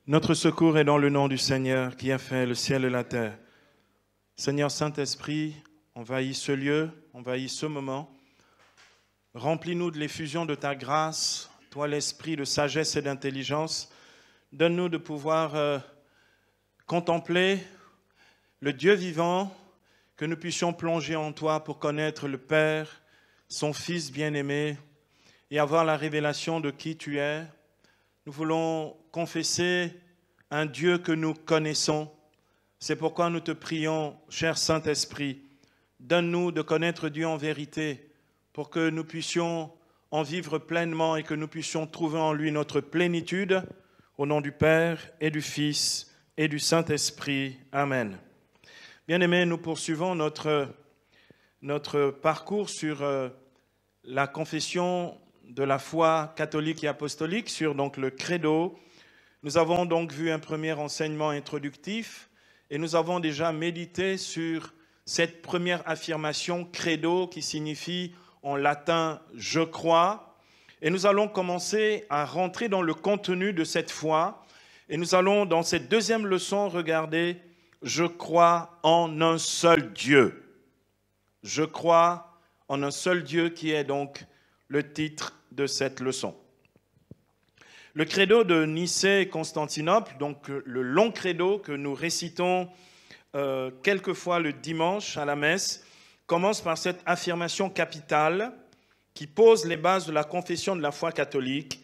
Notre secours est dans le nom du Seigneur qui a fait le ciel et la terre. Seigneur Saint-Esprit, envahis ce lieu, envahis ce moment. Remplis-nous de l'effusion de ta grâce, toi l'esprit de sagesse et d'intelligence. Donne-nous de pouvoir contempler le Dieu vivant, que nous puissions plonger en toi pour connaître le Père, son Fils bien-aimé, et avoir la révélation de qui tu es. Nous voulons confesser un Dieu que nous connaissons. C'est pourquoi nous te prions, cher Saint-Esprit, donne-nous de connaître Dieu en vérité, pour que nous puissions en vivre pleinement et que nous puissions trouver en lui notre plénitude, au nom du Père et du Fils et du Saint-Esprit. Amen. Bien-aimés, nous poursuivons notre parcours sur la confession de la foi catholique et apostolique, sur donc le credo. Nous avons donc vu un premier enseignement introductif et nous avons déjà médité sur cette première affirmation credo qui signifie en latin « je crois ». Et nous allons commencer à rentrer dans le contenu de cette foi et nous allons dans cette deuxième leçon regarder « je crois en un seul Dieu ». Je crois en un seul Dieu qui est donc le titre de cette leçon. Le credo de Nicée-Constantinople, donc le long credo que nous récitons quelquefois le dimanche à la messe, commence par cette affirmation capitale qui pose les bases de la confession de la foi catholique.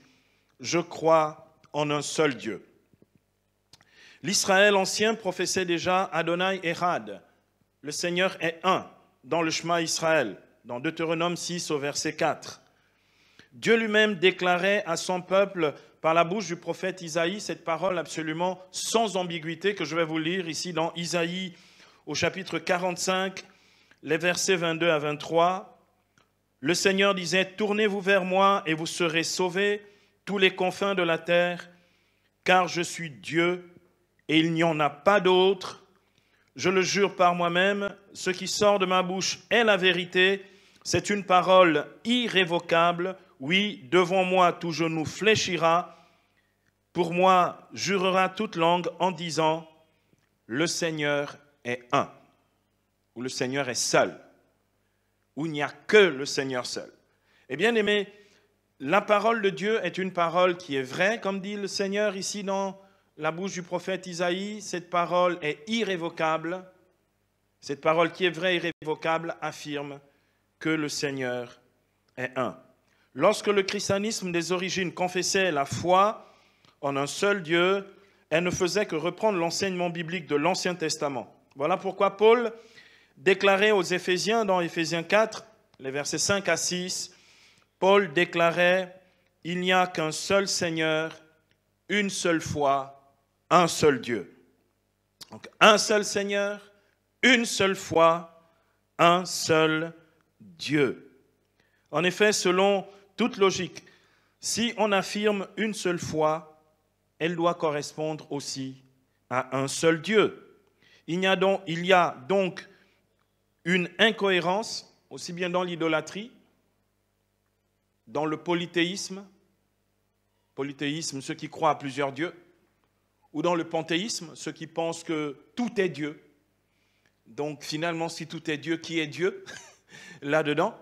Je crois en un seul Dieu. L'Israël ancien professait déjà Adonai Echad, le Seigneur est un, dans le Shema Israël, dans Deutéronome 6 au verset 4. Dieu lui-même déclarait à son peuple par la bouche du prophète Isaïe cette parole absolument sans ambiguïté que je vais vous lire ici dans Isaïe au chapitre 45, les versets 22 à 23. Le Seigneur disait « Tournez-vous vers moi et vous serez sauvés, tous les confins de la terre, car je suis Dieu et il n'y en a pas d'autre. Je le jure par moi-même, ce qui sort de ma bouche est la vérité, c'est une parole irrévocable. Oui, devant moi, tout genou fléchira. Pour moi, jurera toute langue en disant, le Seigneur est un, ou le Seigneur est seul, ou il n'y a que le Seigneur seul. Et bien aimé, la parole de Dieu est une parole qui est vraie, comme dit le Seigneur ici dans la bouche du prophète Isaïe. Cette parole est irrévocable. Cette parole qui est vraie et irrévocable affirme que le Seigneur est un. Lorsque le christianisme des origines confessait la foi en un seul Dieu, elle ne faisait que reprendre l'enseignement biblique de l'Ancien Testament. Voilà pourquoi Paul déclarait aux Éphésiens, dans Éphésiens 4, les versets 5 à 6, Paul déclarait « Il n'y a qu'un seul Seigneur, une seule foi, un seul Dieu. » Donc un seul Seigneur, une seule foi, un seul Dieu. En effet, selon toute logique, si on affirme une seule foi, elle doit correspondre aussi à un seul Dieu. Il y a donc une incohérence, aussi bien dans l'idolâtrie, dans le polythéisme, ceux qui croient à plusieurs dieux, ou dans le panthéisme, ceux qui pensent que tout est Dieu. Donc finalement, si tout est Dieu, qui est Dieu là-dedans?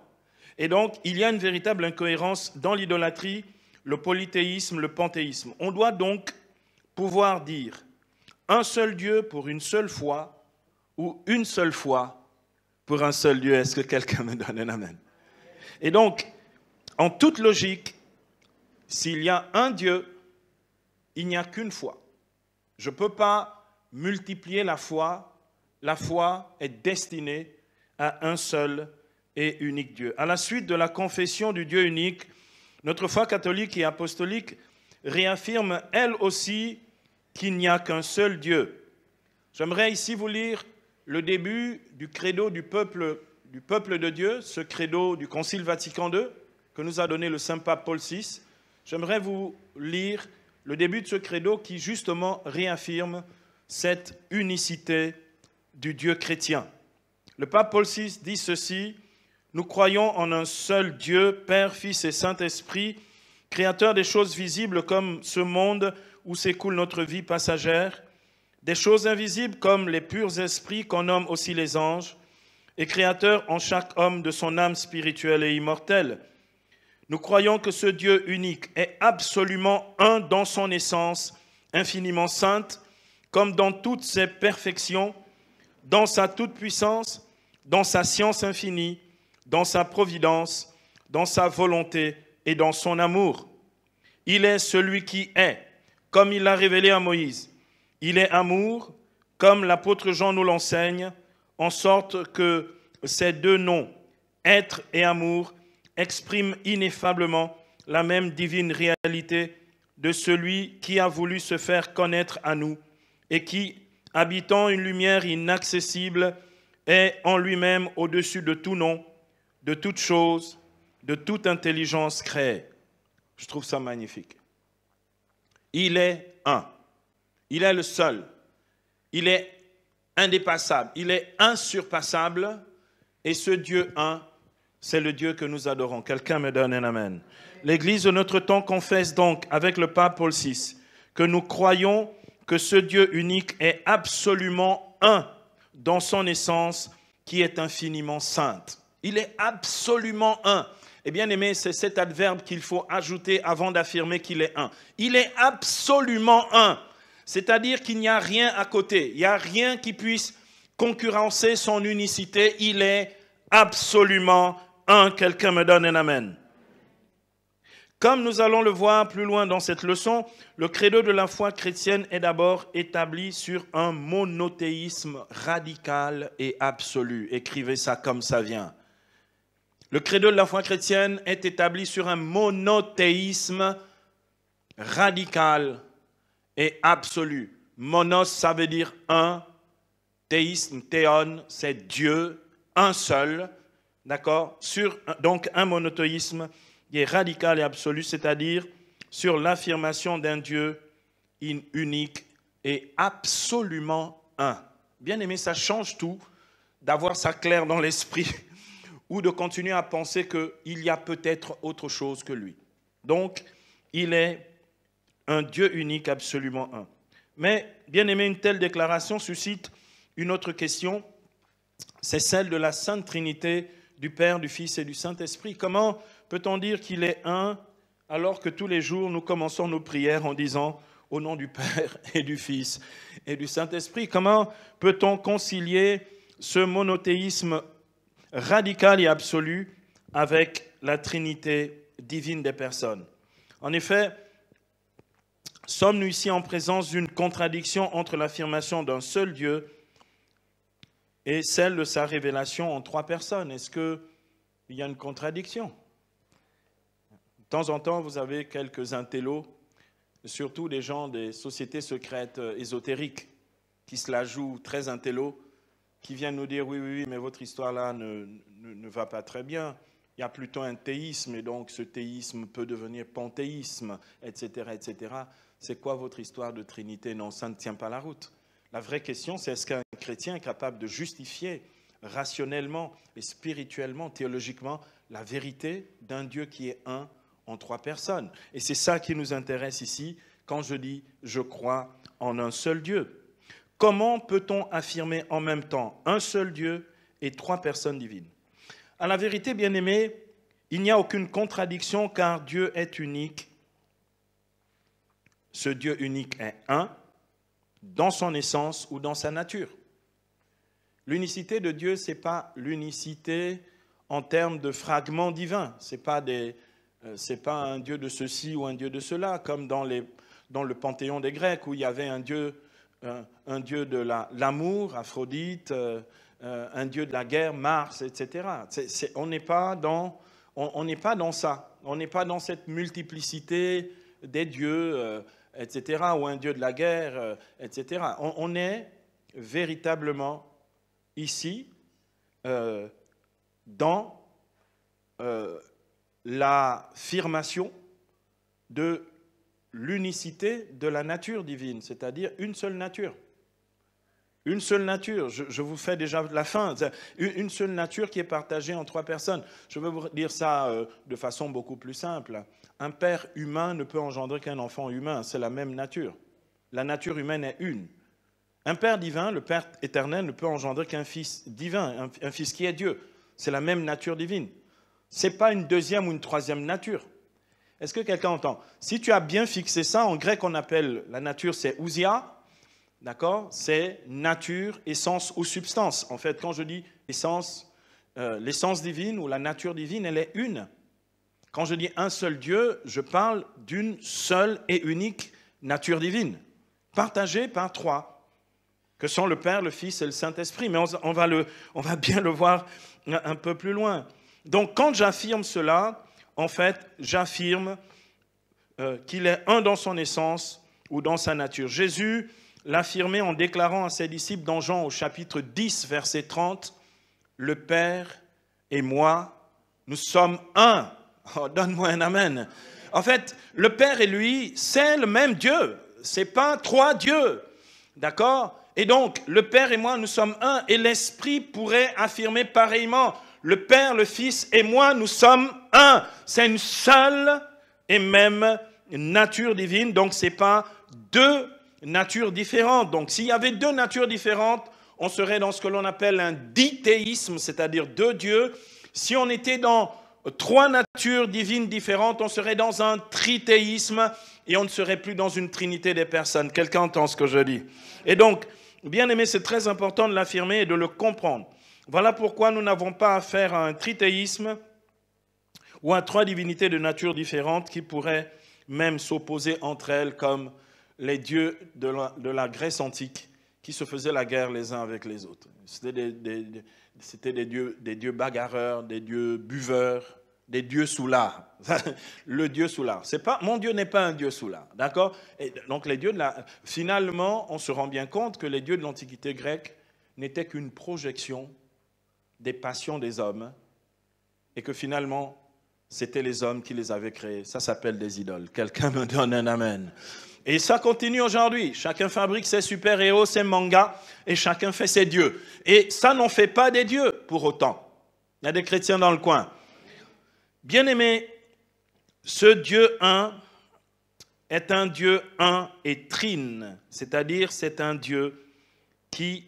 Et donc, il y a une véritable incohérence dans l'idolâtrie, le polythéisme, le panthéisme. On doit donc pouvoir dire un seul Dieu pour une seule foi ou une seule foi pour un seul Dieu. Est-ce que quelqu'un me donne un amen? Et donc, en toute logique, s'il y a un Dieu, il n'y a qu'une foi. Je ne peux pas multiplier la foi. La foi est destinée à un seul et unique Dieu. À la suite de la confession du Dieu unique, notre foi catholique et apostolique réaffirme elle aussi qu'il n'y a qu'un seul Dieu. J'aimerais ici vous lire le début du credo du peuple de Dieu, ce credo du Concile Vatican II que nous a donné le Saint-Pape Paul VI. J'aimerais vous lire le début de ce credo qui justement réaffirme cette unicité du Dieu chrétien. Le pape Paul VI dit ceci: nous croyons en un seul Dieu, Père, Fils et Saint-Esprit, créateur des choses visibles comme ce monde où s'écoule notre vie passagère, des choses invisibles comme les purs esprits qu'on nomme aussi les anges, et créateur en chaque homme de son âme spirituelle et immortelle. Nous croyons que ce Dieu unique est absolument un dans son essence, infiniment sainte, comme dans toutes ses perfections, dans sa toute-puissance, dans sa science infinie, dans sa providence, dans sa volonté et dans son amour. Il est celui qui est, comme il l'a révélé à Moïse. Il est amour, comme l'apôtre Jean nous l'enseigne, en sorte que ces deux noms, être et amour, expriment ineffablement la même divine réalité de celui qui a voulu se faire connaître à nous et qui, habitant une lumière inaccessible, est en lui-même au-dessus de tout nom, de toute chose, de toute intelligence créée. Je trouve ça magnifique. Il est un. Il est le seul. Il est indépassable. Il est insurpassable. Et ce Dieu un, c'est le Dieu que nous adorons. Quelqu'un me donne un amen. L'Église de notre temps confesse donc avec le pape Paul VI que nous croyons que ce Dieu unique est absolument un dans son essence qui est infiniment sainte. Il est absolument un. Et bien aimé, c'est cet adverbe qu'il faut ajouter avant d'affirmer qu'il est un. Il est absolument un. C'est-à-dire qu'il n'y a rien à côté. Il n'y a rien qui puisse concurrencer son unicité. Il est absolument un. Quelqu'un me donne un amen. Comme nous allons le voir plus loin dans cette leçon, le credo de la foi chrétienne est d'abord établi sur un monothéisme radical et absolu. Écrivez ça comme ça vient. Le credo de la foi chrétienne est établi sur un monothéisme radical et absolu. Monos, ça veut dire un. Théisme, théon, c'est Dieu, un seul. D'accord? Sur donc un monothéisme qui est radical et absolu, c'est-à-dire sur l'affirmation d'un Dieu unique et absolument un. Bien aimé, ça change tout d'avoir ça clair dans l'esprit ou de continuer à penser qu'il y a peut-être autre chose que lui. Donc, il est un Dieu unique, absolument un. Mais, bien aimé, une telle déclaration suscite une autre question, c'est celle de la Sainte Trinité du Père, du Fils et du Saint-Esprit. Comment peut-on dire qu'il est un alors que tous les jours nous commençons nos prières en disant « Au nom du Père et du Fils et du Saint-Esprit ». Comment peut-on concilier ce monothéisme radical et absolu avec la Trinité divine des personnes? En effet, sommes-nous ici en présence d'une contradiction entre l'affirmation d'un seul Dieu et celle de sa révélation en trois personnes? Est-ce qu'il y a une contradiction? De temps en temps, vous avez quelques intellos, surtout des gens des sociétés secrètes ésotériques, qui se la jouent très intellos, qui viennent nous dire « oui, mais votre histoire-là ne va pas très bien. Il y a plutôt un théisme, et donc ce théisme peut devenir panthéisme, etc. etc. » C'est quoi votre histoire de Trinité? Non, ça ne tient pas la route. La vraie question, c'est est-ce qu'un chrétien est capable de justifier rationnellement et spirituellement, théologiquement, la vérité d'un Dieu qui est un en trois personnes? Et c'est ça qui nous intéresse ici quand je dis « je crois en un seul Dieu ». Comment peut-on affirmer en même temps un seul Dieu et trois personnes divines? À la vérité, bien-aimés, il n'y a aucune contradiction car Dieu est unique. Ce Dieu unique est un dans son essence ou dans sa nature. L'unicité de Dieu, ce n'est pas l'unicité en termes de fragments divins. Ce n'est pas un Dieu de ceci ou un Dieu de cela, comme dans le panthéon des Grecs où il y avait un Dieu de l'amour, Aphrodite, un Dieu de la guerre, Mars, etc. On n'est pas dans ça. On n'est pas dans cette multiplicité des dieux, etc., ou un Dieu de la guerre, etc. On est véritablement ici dans l'affirmation de l'unicité de la nature divine, c'est-à-dire une seule nature. Une seule nature, je vous fais déjà la fin. Une seule nature qui est partagée en 3 personnes. Je vais vous dire ça de façon beaucoup plus simple. Un père humain ne peut engendrer qu'un enfant humain, c'est la même nature. La nature humaine est une. Un père divin, le Père éternel, ne peut engendrer qu'un fils divin, un fils qui est Dieu. C'est la même nature divine. Ce n'est pas une deuxième ou une troisième nature. Est-ce que quelqu'un entend? Si tu as bien fixé ça, en grec on appelle la nature, c'est ousia. D'accord? C'est nature, essence ou substance. En fait, quand je dis essence, l'essence divine ou la nature divine, elle est une. Quand je dis un seul Dieu, je parle d'une seule et unique nature divine, partagée par 3, que sont le Père, le Fils et le Saint-Esprit. Mais on va bien le voir un peu plus loin. Donc, quand j'affirme cela, en fait, j'affirme qu'il est un dans son essence ou dans sa nature. Jésus l'affirmait en déclarant à ses disciples dans Jean au chapitre 10, verset 30, « Le Père et moi, nous sommes un. » Oh, donne-moi un amen. En fait, le Père et lui, c'est le même Dieu. Ce n'est pas 3 dieux. D'accord? Et donc, le Père et moi, nous sommes un. Et l'Esprit pourrait affirmer pareillement, le Père, le Fils et moi, nous sommes un. C'est une seule et même nature divine. Donc, ce n'est pas 2 natures différentes. Donc, s'il y avait 2 natures différentes, on serait dans ce que l'on appelle un dithéisme, c'est-à-dire 2 dieux. Si on était dans 3 natures divines différentes, on serait dans un trithéisme et on ne serait plus dans une trinité des personnes. Quelqu'un entend ce que je dis? Et donc, bien aimé, c'est très important de l'affirmer et de le comprendre. Voilà pourquoi nous n'avons pas affaire à un trithéisme ou à 3 divinités de nature différentes qui pourraient même s'opposer entre elles comme les dieux de la Grèce antique qui se faisaient la guerre les uns avec les autres. C'était des dieux bagarreurs, des dieux buveurs, des dieux soulards. Le dieu soulard. Mon Dieu n'est pas un dieu soulard, d'accord? Et donc les dieux finalement, on se rend bien compte que les dieux de l'Antiquité grecque n'étaient qu'une projection des passions des hommes et que finalement, c'était les hommes qui les avaient créés. Ça s'appelle des idoles. Quelqu'un me donne un amen. Et ça continue aujourd'hui. Chacun fabrique ses super-héros, ses mangas, et chacun fait ses dieux. Et ça n'en fait pas des dieux, pour autant. Il y a des chrétiens dans le coin. Bien-aimés, ce Dieu un est un Dieu un et trine, c'est-à-dire c'est un Dieu qui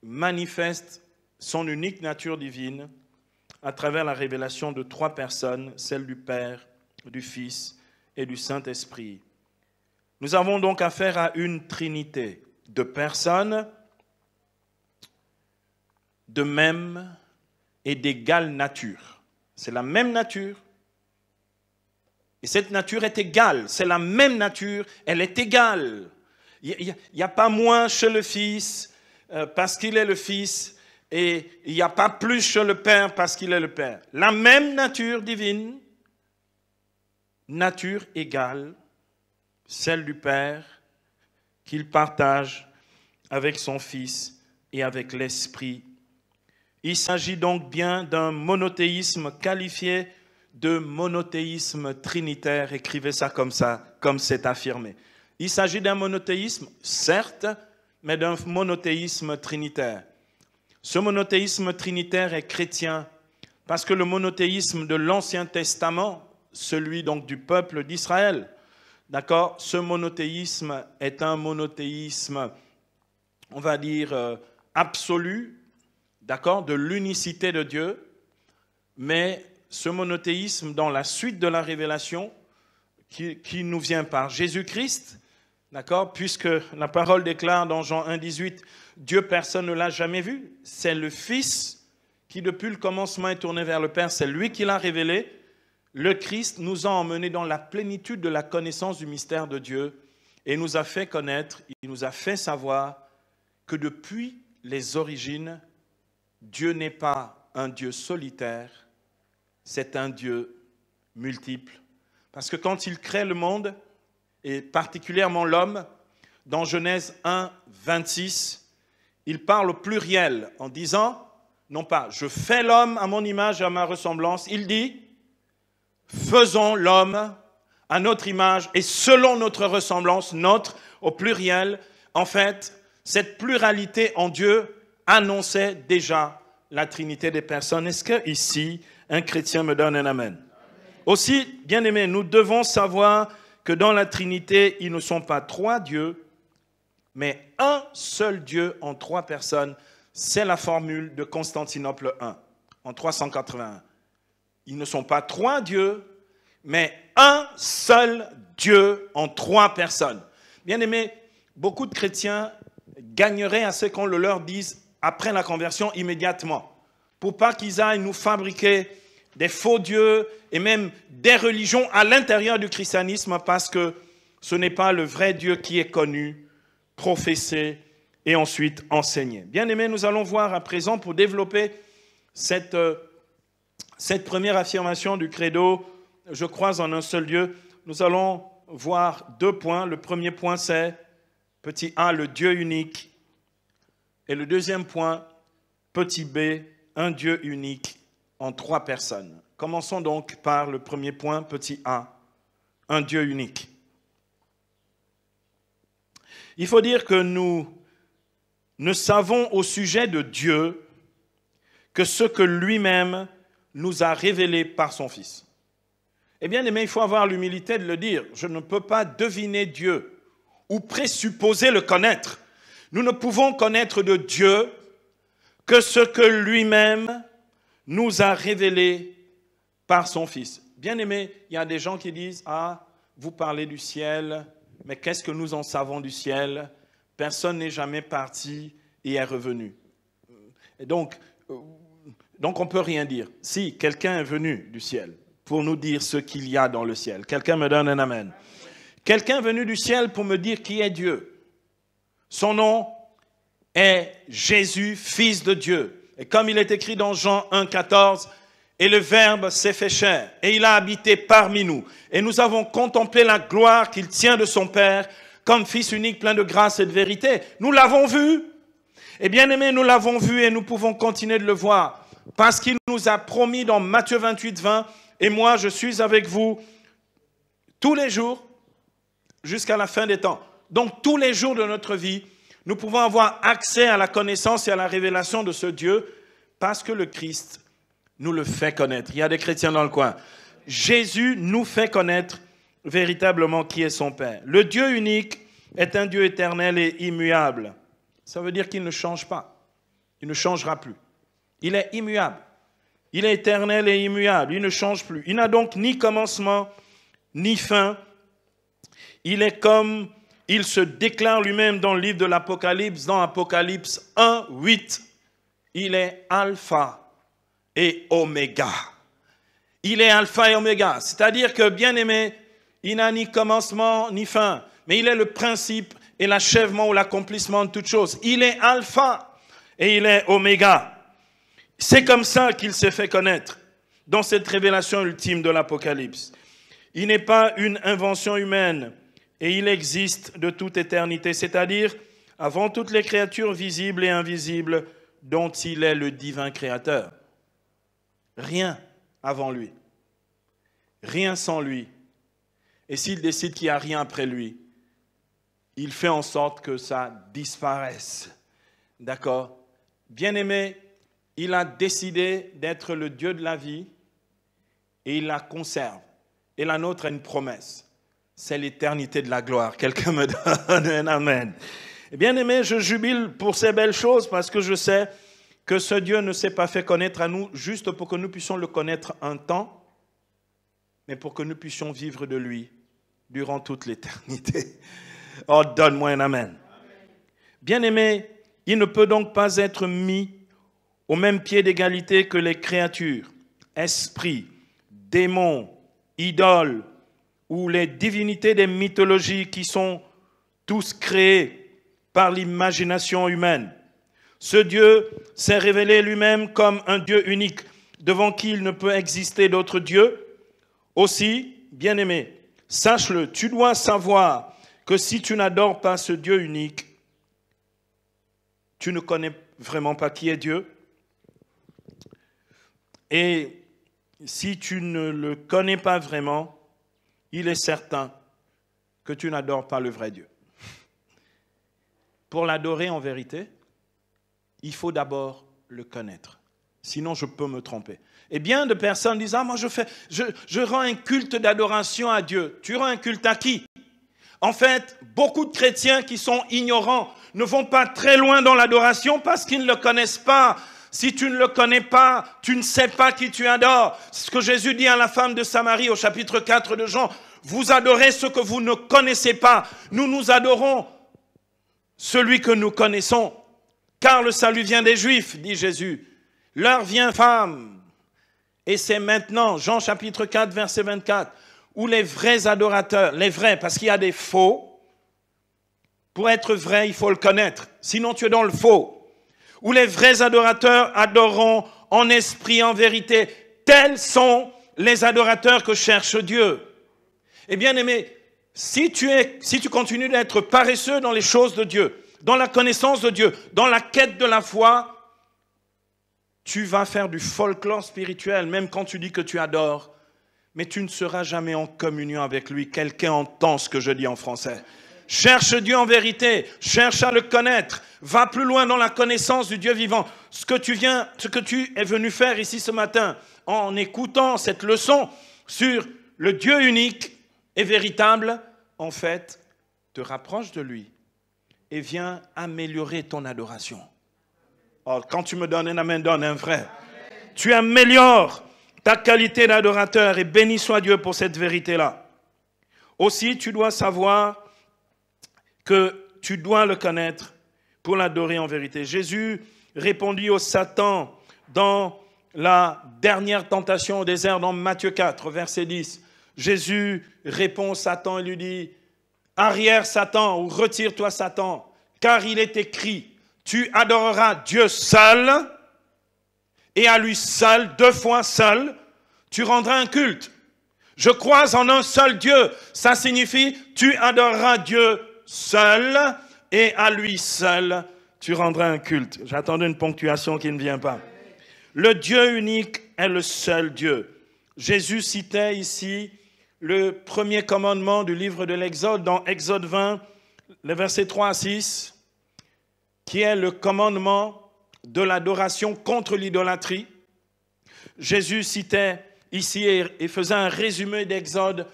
manifeste son unique nature divine à travers la révélation de 3 personnes, celle du Père, du Fils et du Saint-Esprit. Nous avons donc affaire à une trinité de personnes de même et d'égale nature. C'est la même nature. Et cette nature est égale. C'est la même nature, elle est égale. Il n'y a pas moins chez le Fils parce qu'il est le Fils et il n'y a pas plus chez le Père parce qu'il est le Père. La même nature divine, nature égale, celle du Père qu'il partage avec son Fils et avec l'Esprit. Il s'agit donc bien d'un monothéisme qualifié de monothéisme trinitaire. Écrivez ça, comme c'est affirmé. Il s'agit d'un monothéisme, certes, mais d'un monothéisme trinitaire. Ce monothéisme trinitaire est chrétien parce que le monothéisme de l'Ancien Testament, celui donc du peuple d'Israël, d'accord, ce monothéisme est un monothéisme, on va dire, absolu, d'accord, de l'unicité de Dieu, mais ce monothéisme dans la suite de la révélation qui nous vient par Jésus-Christ, d'accord, puisque la parole déclare dans Jean 1,18, Dieu personne ne l'a jamais vu, c'est le Fils qui depuis le commencement est tourné vers le Père, c'est lui qui l'a révélé. Le Christ nous a emmenés dans la plénitude de la connaissance du mystère de Dieu et nous a fait connaître, il nous a fait savoir que depuis les origines, Dieu n'est pas un Dieu solitaire, c'est un Dieu multiple. Parce que quand il crée le monde, et particulièrement l'homme, dans Genèse 1, 26, il parle au pluriel en disant, non pas « je fais l'homme à mon image et à ma ressemblance », il dit « faisons l'homme à notre image et selon notre ressemblance », notre au pluriel, en fait, cette pluralité en Dieu annonçait déjà la Trinité des personnes. Est-ce que ici, un chrétien me donne un amen? Aussi, bien aimé, nous devons savoir que dans la Trinité, ils ne sont pas trois dieux, mais un seul Dieu en trois personnes. C'est la formule de Constantinople I, en 381. Ils ne sont pas trois dieux, mais un seul Dieu en trois personnes. Bien aimé, beaucoup de chrétiens gagneraient à ce qu'on le leur dise après la conversion immédiatement, pour pas qu'ils aillent nous fabriquer des faux dieux et même des religions à l'intérieur du christianisme, parce que ce n'est pas le vrai Dieu qui est connu, professé et ensuite enseigné. Bien aimé, nous allons voir à présent, pour développer cette première affirmation du credo, je crois en un seul Dieu, nous allons voir deux points. Le premier point, c'est, petit a, le Dieu unique. Et le deuxième point, petit b, un Dieu unique en trois personnes. Commençons donc par le premier point, petit a, un Dieu unique. Il faut dire que nous ne savons au sujet de Dieu que ce que lui-même nous a révélé par son Fils. Eh bien, aimé, il faut avoir l'humilité de le dire. Je ne peux pas deviner Dieu ou présupposer le connaître. Nous ne pouvons connaître de Dieu que ce que lui-même nous a révélé par son Fils. Bien aimé, il y a des gens qui disent « Ah, vous parlez du ciel, mais qu'est-ce que nous en savons du ciel? Personne n'est jamais parti et est revenu. » Et donc, on ne peut rien dire. Si quelqu'un est venu du ciel pour nous dire ce qu'il y a dans le ciel, quelqu'un me donne un amen. Quelqu'un est venu du ciel pour me dire qui est Dieu. Son nom est Jésus, Fils de Dieu. Et comme il est écrit dans Jean 1,14, et le Verbe s'est fait chair, et il a habité parmi nous. Et nous avons contemplé la gloire qu'il tient de son Père, comme Fils unique plein de grâce et de vérité. Nous l'avons vu. Et bien aimé, nous l'avons vu et nous pouvons continuer de le voir. Parce qu'il nous a promis dans Matthieu 28, 20, et moi je suis avec vous tous les jours jusqu'à la fin des temps. Donc tous les jours de notre vie, nous pouvons avoir accès à la connaissance et à la révélation de ce Dieu parce que le Christ nous le fait connaître. Il y a des chrétiens dans le coin. Jésus nous fait connaître véritablement qui est son Père. Le Dieu unique est un Dieu éternel et immuable. Ça veut dire qu'il ne change pas. Il ne changera plus. Il est immuable. Il est éternel et immuable. Il ne change plus. Il n'a donc ni commencement, ni fin. Il est comme il se déclare lui-même dans le livre de l'Apocalypse, dans Apocalypse 1, 8. Il est alpha et oméga. Il est alpha et oméga. C'est-à-dire que, bien aimé, il n'a ni commencement, ni fin. Mais il est le principe et l'achèvement ou l'accomplissement de toutes choses. Il est alpha et il est oméga. C'est comme ça qu'il s'est fait connaître dans cette révélation ultime de l'Apocalypse. Il n'est pas une invention humaine et il existe de toute éternité, c'est-à-dire avant toutes les créatures visibles et invisibles dont il est le divin créateur. Rien avant lui, rien sans lui. Et s'il décide qu'il n'y a rien après lui, il fait en sorte que ça disparaisse. D'accord? Bien-aimé, il a décidé d'être le Dieu de la vie et il la conserve. Et la nôtre est une promesse. C'est l'éternité de la gloire. Quelqu'un me donne un amen. Bien-aimé, je jubile pour ces belles choses parce que je sais que ce Dieu ne s'est pas fait connaître à nous juste pour que nous puissions le connaître un temps, mais pour que nous puissions vivre de lui durant toute l'éternité. Oh, donne-moi un amen. Bien-aimé, il ne peut donc pas être mis au même pied d'égalité que les créatures, esprits, démons, idoles ou les divinités des mythologies qui sont tous créés par l'imagination humaine. Ce Dieu s'est révélé lui-même comme un Dieu unique devant qui il ne peut exister d'autre Dieu. Aussi, bien-aimé, sache-le, tu dois savoir que si tu n'adores pas ce Dieu unique, tu ne connais vraiment pas qui est Dieu. Et si tu ne le connais pas vraiment, il est certain que tu n'adores pas le vrai Dieu. pour l'adorer en vérité, il faut d'abord le connaître. Sinon, je peux me tromper. Et bien de personnes disent, ah, moi je rends un culte d'adoration à Dieu. Tu rends un culte à qui? En fait, beaucoup de chrétiens qui sont ignorants ne vont pas très loin dans l'adoration parce qu'ils ne le connaissent pas. Si tu ne le connais pas, tu ne sais pas qui tu adores. C'est ce que Jésus dit à la femme de Samarie au chapitre 4 de Jean. Vous adorez ce que vous ne connaissez pas. Nous adorons celui que nous connaissons. Car le salut vient des Juifs, dit Jésus. L'heure vient, femme. Et c'est maintenant, Jean chapitre 4, verset 24, où les vrais adorateurs, les vrais, parce qu'il y a des faux, pour être vrai, il faut le connaître. Sinon, tu es dans le faux. Où les vrais adorateurs adoreront en esprit, en vérité. Tels sont les adorateurs que cherche Dieu. Et bien aimé, si tu continues d'être paresseux dans les choses de Dieu, dans la connaissance de Dieu, dans la quête de la foi, tu vas faire du folklore spirituel, même quand tu dis que tu adores, mais tu ne seras jamais en communion avec lui. Quelqu'un entend ce que je dis en français. Cherche Dieu en vérité, cherche à le connaître, va plus loin dans la connaissance du Dieu vivant. Ce que tu es venu faire ici ce matin, en écoutant cette leçon sur le Dieu unique et véritable, en fait, te rapproche de lui et vient améliorer ton adoration. Oh, quand tu me donnes un amen, donne un vrai. Amen. Tu améliores ta qualité d'adorateur et béni soit Dieu pour cette vérité-là. Aussi, tu dois savoir que tu dois le connaître pour l'adorer en vérité. Jésus répondit au Satan dans la dernière tentation au désert dans Matthieu 4, verset 10. Jésus répond au Satan et lui dit « Arrière Satan » ou « Retire-toi Satan, car il est écrit, tu adoreras Dieu seul et à lui seul, 2 fois seul, tu rendras un culte. Je crois en un seul Dieu. Ça signifie tu adoreras Dieu seul et à lui seul, tu rendras un culte. J'attendais une ponctuation qui ne vient pas. Le Dieu unique est le seul Dieu. Jésus citait ici le premier commandement du livre de l'Exode, dans Exode 20, les versets 3 à 6, qui est le commandement de l'adoration contre l'idolâtrie. Jésus citait ici et faisait un résumé d'Exode,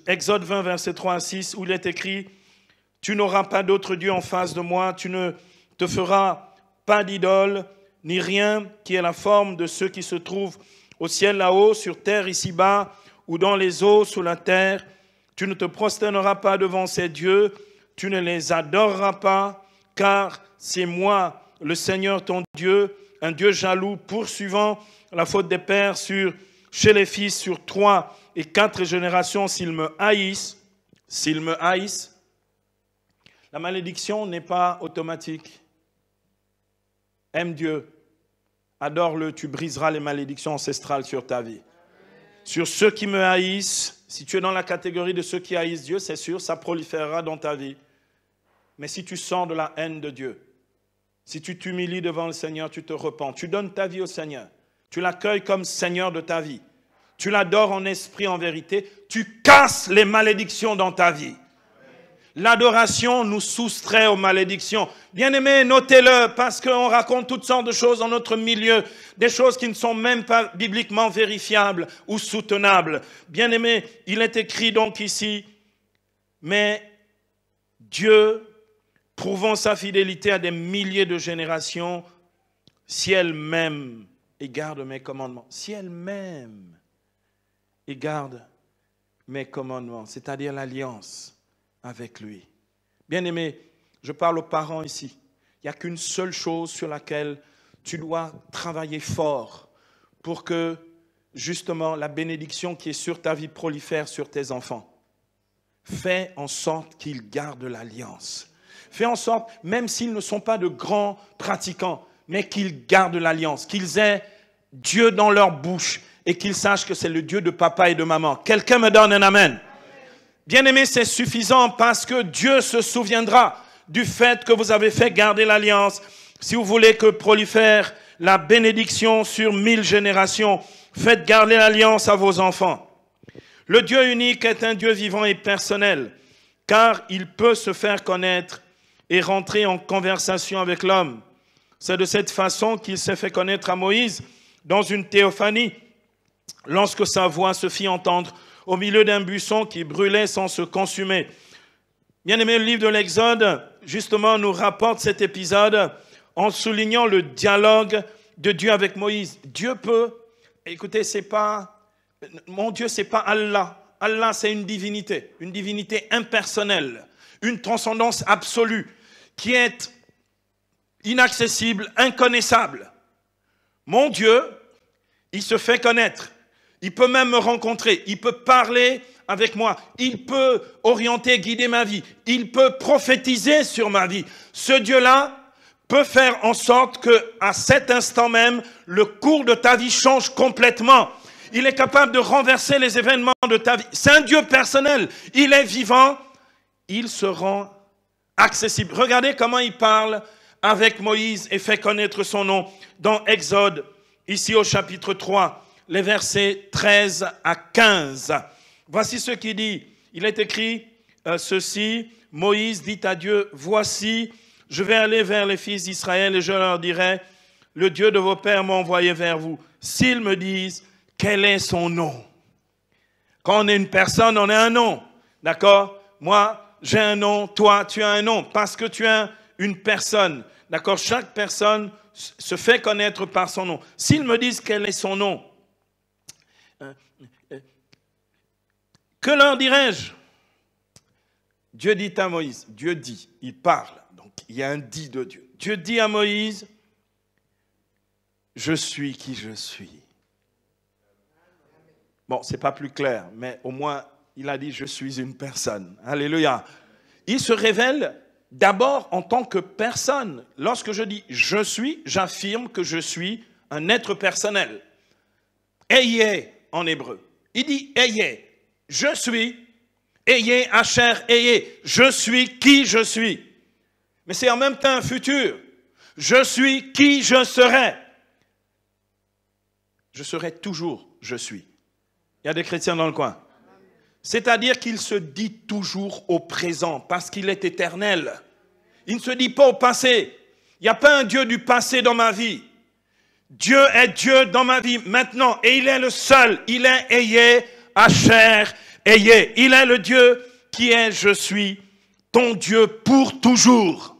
Exode 20, versets 3 à 6, où il est écrit « Tu n'auras pas d'autre Dieu en face de moi, tu ne te feras pas d'idole, ni rien qui ait la forme de ceux qui se trouvent au ciel là-haut, sur terre ici-bas, ou dans les eaux sous la terre. Tu ne te prosterneras pas devant ces dieux, tu ne les adoreras pas, car c'est moi, le Seigneur ton Dieu, un Dieu jaloux, poursuivant la faute des pères chez les fils sur 3 et 4 générations s'ils me haïssent. S'ils me haïssent, la malédiction n'est pas automatique. Aime Dieu, adore-le, tu briseras les malédictions ancestrales sur ta vie. Sur ceux qui me haïssent, si tu es dans la catégorie de ceux qui haïssent Dieu, c'est sûr, ça proliférera dans ta vie. Mais si tu sens de la haine de Dieu, si tu t'humilies devant le Seigneur, tu te repens, tu donnes ta vie au Seigneur, tu l'accueilles comme Seigneur de ta vie, tu l'adores en esprit, en vérité, tu casses les malédictions dans ta vie. L'adoration nous soustrait aux malédictions. Bien-aimés, notez-le, parce qu'on raconte toutes sortes de choses dans notre milieu, des choses qui ne sont même pas bibliquement vérifiables ou soutenables. Bien-aimés, il est écrit donc ici, mais Dieu, prouvant sa fidélité à des milliers de générations, si elle m'aime et garde mes commandements, si elle m'aime et garde mes commandements, c'est-à-dire l'alliance avec lui. Bien-aimé, je parle aux parents ici. Il n'y a qu'une seule chose sur laquelle tu dois travailler fort pour que, justement, la bénédiction qui est sur ta vie prolifère sur tes enfants. Fais en sorte qu'ils gardent l'alliance. Fais en sorte, même s'ils ne sont pas de grands pratiquants, mais qu'ils gardent l'alliance, qu'ils aient Dieu dans leur bouche et qu'ils sachent que c'est le Dieu de papa et de maman. Quelqu'un me donne un amen. Bien-aimé, c'est suffisant parce que Dieu se souviendra du fait que vous avez fait garder l'alliance. Si vous voulez que prolifère la bénédiction sur 1000 générations, faites garder l'alliance à vos enfants. Le Dieu unique est un Dieu vivant et personnel, car il peut se faire connaître et rentrer en conversation avec l'homme. C'est de cette façon qu'il s'est fait connaître à Moïse dans une théophanie, lorsque sa voix se fit entendre au milieu d'un buisson qui brûlait sans se consumer. Bien aimé, le livre de l'Exode, justement, nous rapporte cet épisode en soulignant le dialogue de Dieu avec Moïse. Dieu peut, écoutez, mon Dieu, c'est pas Allah. Allah, c'est une divinité impersonnelle, une transcendance absolue qui est inaccessible, inconnaissable. Mon Dieu, il se fait connaître. Il peut même me rencontrer. Il peut parler avec moi. Il peut orienter, guider ma vie. Il peut prophétiser sur ma vie. Ce Dieu-là peut faire en sorte qu'à cet instant même, le cours de ta vie change complètement. Il est capable de renverser les événements de ta vie. C'est un Dieu personnel. Il est vivant. Il se rend accessible. Regardez comment il parle avec Moïse et fait connaître son nom dans Exode, ici au chapitre 3, les versets 13 à 15. Voici ce qu'il dit. Il est écrit ceci. Moïse dit à Dieu, voici, je vais aller vers les fils d'Israël et je leur dirai, le Dieu de vos pères m'a envoyé vers vous. S'ils me disent, quel est son nom? Quand on est une personne, on a un nom. D'accord? Moi, j'ai un nom. Toi, tu as un nom. Parce que tu es une personne. D'accord? Chaque personne se fait connaître par son nom. S'ils me disent quel est son nom, que leur dirais-je? Dieu dit à Moïse. Dieu dit. Il parle. Donc, il y a un dit de Dieu. Dieu dit à Moïse, je suis qui je suis. Bon, ce n'est pas plus clair, mais au moins, il a dit, je suis une personne. Alléluia. Il se révèle d'abord en tant que personne. Lorsque je dis je suis, j'affirme que je suis un être personnel. Ayez en hébreu. Il dit ayez. Je suis. Ayez, Asher, ayez. Je suis qui je suis. Mais c'est en même temps un futur. Je suis qui je serai. Je serai toujours je suis. Il y a des chrétiens dans le coin. C'est-à-dire qu'il se dit toujours au présent parce qu'il est éternel. Il ne se dit pas au passé. Il n'y a pas un Dieu du passé dans ma vie. Dieu est Dieu dans ma vie maintenant et il est le seul. Il est Ayé, Asher, Ayé. Il est le Dieu qui est je suis, ton Dieu pour toujours.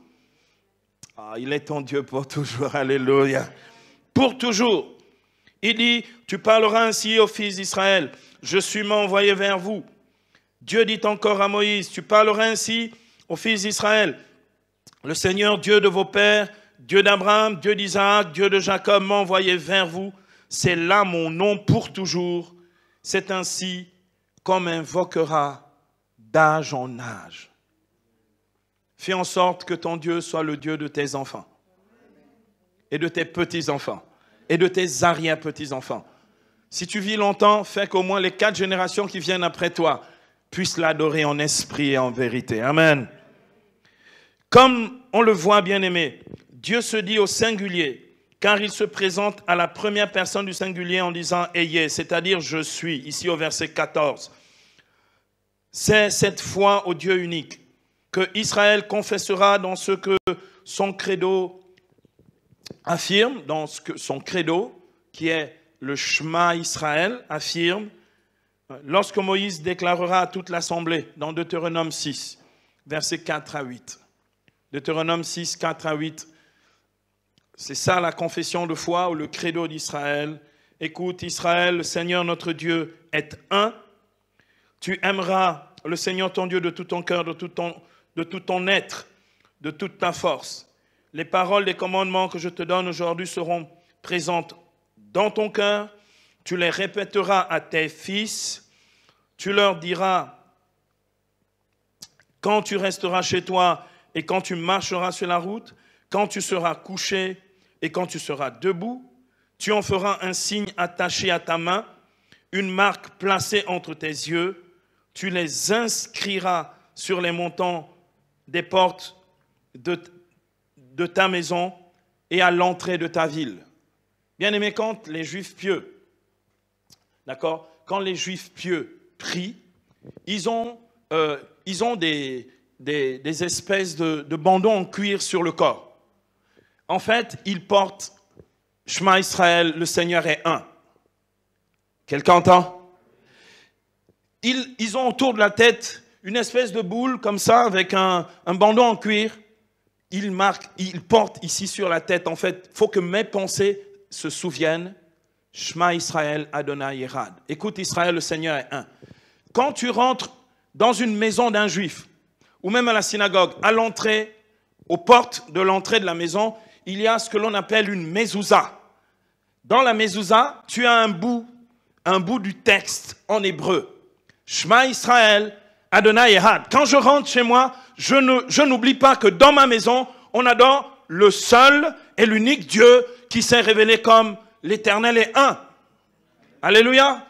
Ah, il est ton Dieu pour toujours. Alléluia. Pour toujours. Il dit, tu parleras ainsi aux fils d'Israël. Je suis m'envoyé vers vous. Dieu dit encore à Moïse, tu parleras ainsi aux fils d'Israël. Le Seigneur, Dieu de vos pères, Dieu d'Abraham, Dieu d'Isaac, Dieu de Jacob m'a envoyé vers vous. C'est là mon nom pour toujours. C'est ainsi qu'on m'invoquera d'âge en âge. Fais en sorte que ton Dieu soit le Dieu de tes enfants et de tes petits-enfants et de tes arrière-petits-enfants. Si tu vis longtemps, fais qu'au moins les 4 générations qui viennent après toi puissent l'adorer en esprit et en vérité. Amen. Comme on le voit, bien-aimé, Dieu se dit au singulier, car il se présente à la première personne du singulier en disant « Ayez », c'est-à-dire « je suis », ici au verset 14. C'est cette foi au Dieu unique que Israël confessera dans ce que son credo affirme, dans ce que son credo, qui est le Shema Israël, affirme, lorsque Moïse déclarera à toute l'assemblée, dans Deutéronome 6, versets 4 à 8. Deutéronome 6, 4 à 8. C'est ça la confession de foi ou le credo d'Israël. Écoute Israël, le Seigneur notre Dieu est un. Tu aimeras le Seigneur ton Dieu de tout ton cœur, de tout ton être, de toute ta force. Les paroles des commandements que je te donne aujourd'hui seront présentes dans ton cœur. Tu les répéteras à tes fils. Tu leur diras, quand tu resteras chez toi et quand tu marcheras sur la route, quand tu seras couché et quand tu seras debout, tu en feras un signe attaché à ta main, une marque placée entre tes yeux. Tu les inscriras sur les montants des portes de ta maison et à l'entrée de ta ville. Bien-aimé, quand les Juifs pieux, d'accord, quand les Juifs pieux prient, ils ont des des espèces de bandeaux en cuir sur le corps. En fait, ils portent Shema Israël, le Seigneur est un. Quelqu'un entend? Ils ont autour de la tête une espèce de boule comme ça, avec un bandeau en cuir. Ils portent ici sur la tête. En fait, il faut que mes pensées se souviennent. Shema Israël, Adonai Echad. Écoute Israël, le Seigneur est un. Quand tu rentres dans une maison d'un juif, ou même à la synagogue, à l'entrée, aux portes de l'entrée de la maison, il y a ce que l'on appelle une mezouza. Dans la mezouza, tu as un bout du texte en hébreu. Shema Israël, Adonai Echad. Quand je rentre chez moi, je n'oublie pas que dans ma maison, on adore le seul et l'unique Dieu qui s'est révélé comme l'Éternel est un. Alléluia.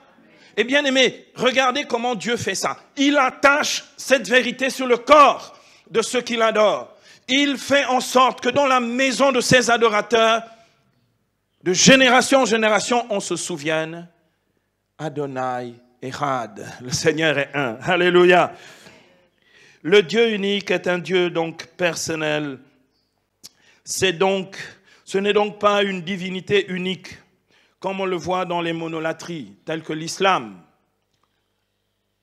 Et bien aimé, regardez comment Dieu fait ça. Il attache cette vérité sur le corps de ceux qui l'adorent. Il fait en sorte que dans la maison de ses adorateurs, de génération en génération, on se souvienne, Adonai Echad, le Seigneur est un. Alléluia. Le Dieu unique est un Dieu donc personnel. Ce n'est donc pas une divinité unique, comme on le voit dans les monolatries, telles que l'islam,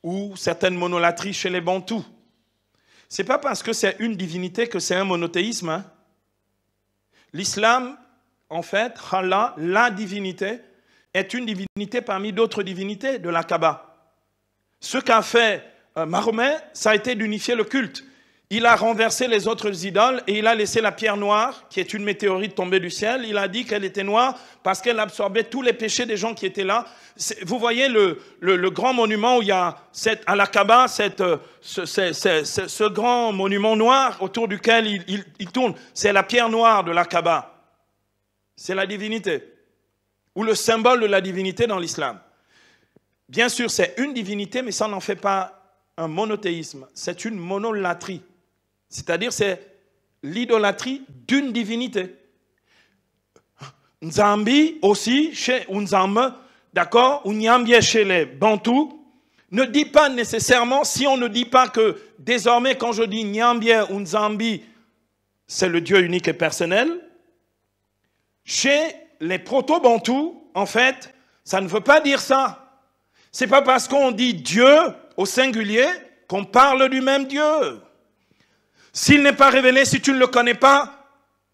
ou certaines monolatries chez les Bantous. Ce n'est pas parce que c'est une divinité que c'est un monothéisme. Hein. L'islam, en fait, Allah, la divinité, est une divinité parmi d'autres divinités de la Kaaba. Ce qu'a fait Mahomet, ça a été d'unifier le culte. Il a renversé les autres idoles et il a laissé la pierre noire, qui est une météorite tombée du ciel. Il a dit qu'elle était noire parce qu'elle absorbait tous les péchés des gens qui étaient là. Vous voyez le grand monument où il y a à la Kaaba, ce grand monument noir autour duquel il tourne. C'est la pierre noire de la Kaaba. C'est la divinité, ou le symbole de la divinité dans l'islam. Bien sûr, c'est une divinité, mais ça n'en fait pas un monothéisme. C'est une monolatrie. C'est-à-dire, c'est l'idolâtrie d'une divinité. Nzambi aussi, chez Unzam, d'accord, Unyambie chez les Bantous, ne dit pas nécessairement, si on ne dit pas que désormais, quand je dis Nyambie ou Nzambi, c'est le Dieu unique et personnel, chez les proto-Bantous, en fait, ça ne veut pas dire ça. C'est pas parce qu'on dit Dieu au singulier qu'on parle du même Dieu. S'il n'est pas révélé, si tu ne le connais pas,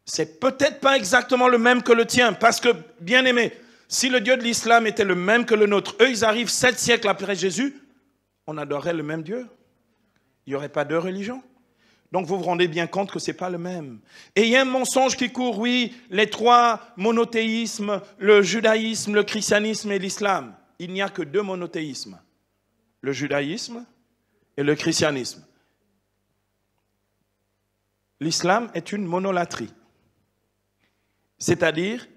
c'est peut-être pas exactement le même que le tien. Parce que, bien aimé, si le Dieu de l'islam était le même que le nôtre, eux, ils arrivent 7 siècles après Jésus, on adorerait le même Dieu. Il n'y aurait pas deux religions. Donc vous vous rendez bien compte que ce n'est pas le même. Et il y a un mensonge qui court, oui, les trois monothéismes, le judaïsme, le christianisme et l'islam. Il n'y a que deux monothéismes, le judaïsme et le christianisme. L'islam est une monolatrie, c'est-à-dire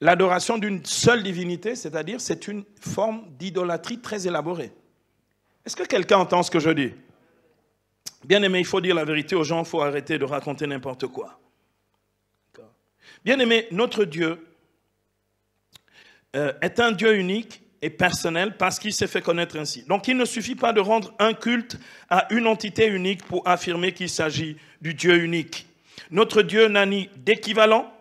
l'adoration d'une seule divinité, c'est-à-dire c'est une forme d'idolâtrie très élaborée. Est-ce que quelqu'un entend ce que je dis? Bien aimé, il faut dire la vérité aux gens, il faut arrêter de raconter n'importe quoi. Bien aimé, notre Dieu est un Dieu unique et personnel parce qu'il s'est fait connaître ainsi. Donc il ne suffit pas de rendre un culte à une entité unique pour affirmer qu'il s'agit du Dieu unique. Notre Dieu n'a ni d'équivalent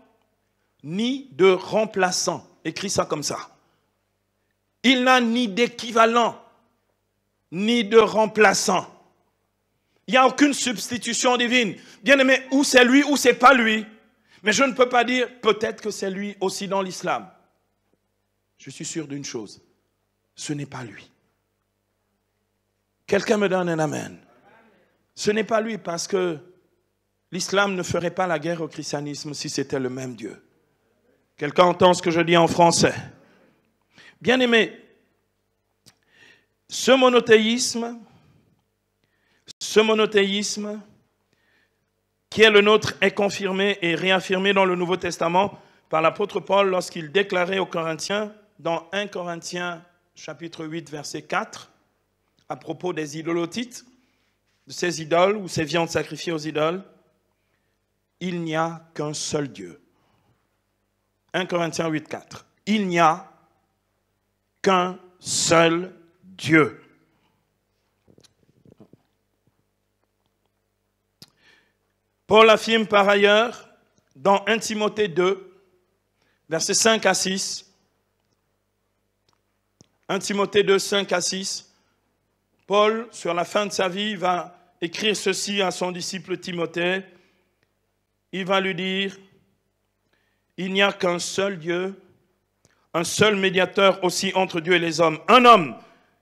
ni de remplaçant. Écris ça comme ça. Il n'a ni d'équivalent ni de remplaçant. Il n'y a aucune substitution divine. Bien aimé, ou c'est lui ou c'est pas lui. Mais je ne peux pas dire peut-être que c'est lui aussi dans l'islam. Je suis sûr d'une chose, ce n'est pas lui. Quelqu'un me donne un amen. Ce n'est pas lui parce que l'islam ne ferait pas la guerre au christianisme si c'était le même Dieu. Quelqu'un entend ce que je dis en français? Bien aimé, ce monothéisme qui est le nôtre est confirmé et réaffirmé dans le Nouveau Testament par l'apôtre Paul lorsqu'il déclarait aux Corinthiens, dans 1 Corinthiens chapitre 8 verset 4, à propos des idolotites, de ces idoles ou ces viandes sacrifiées aux idoles, il n'y a qu'un seul Dieu. 1 Corinthiens 8, 4. Il n'y a qu'un seul Dieu. Paul affirme par ailleurs dans 1 Timothée 2, versets 5 à 6, 1 Timothée 2, 5 à 6, Paul, sur la fin de sa vie, va écrire ceci à son disciple Timothée. Il va lui dire, il n'y a qu'un seul Dieu, un seul médiateur aussi entre Dieu et les hommes, un homme,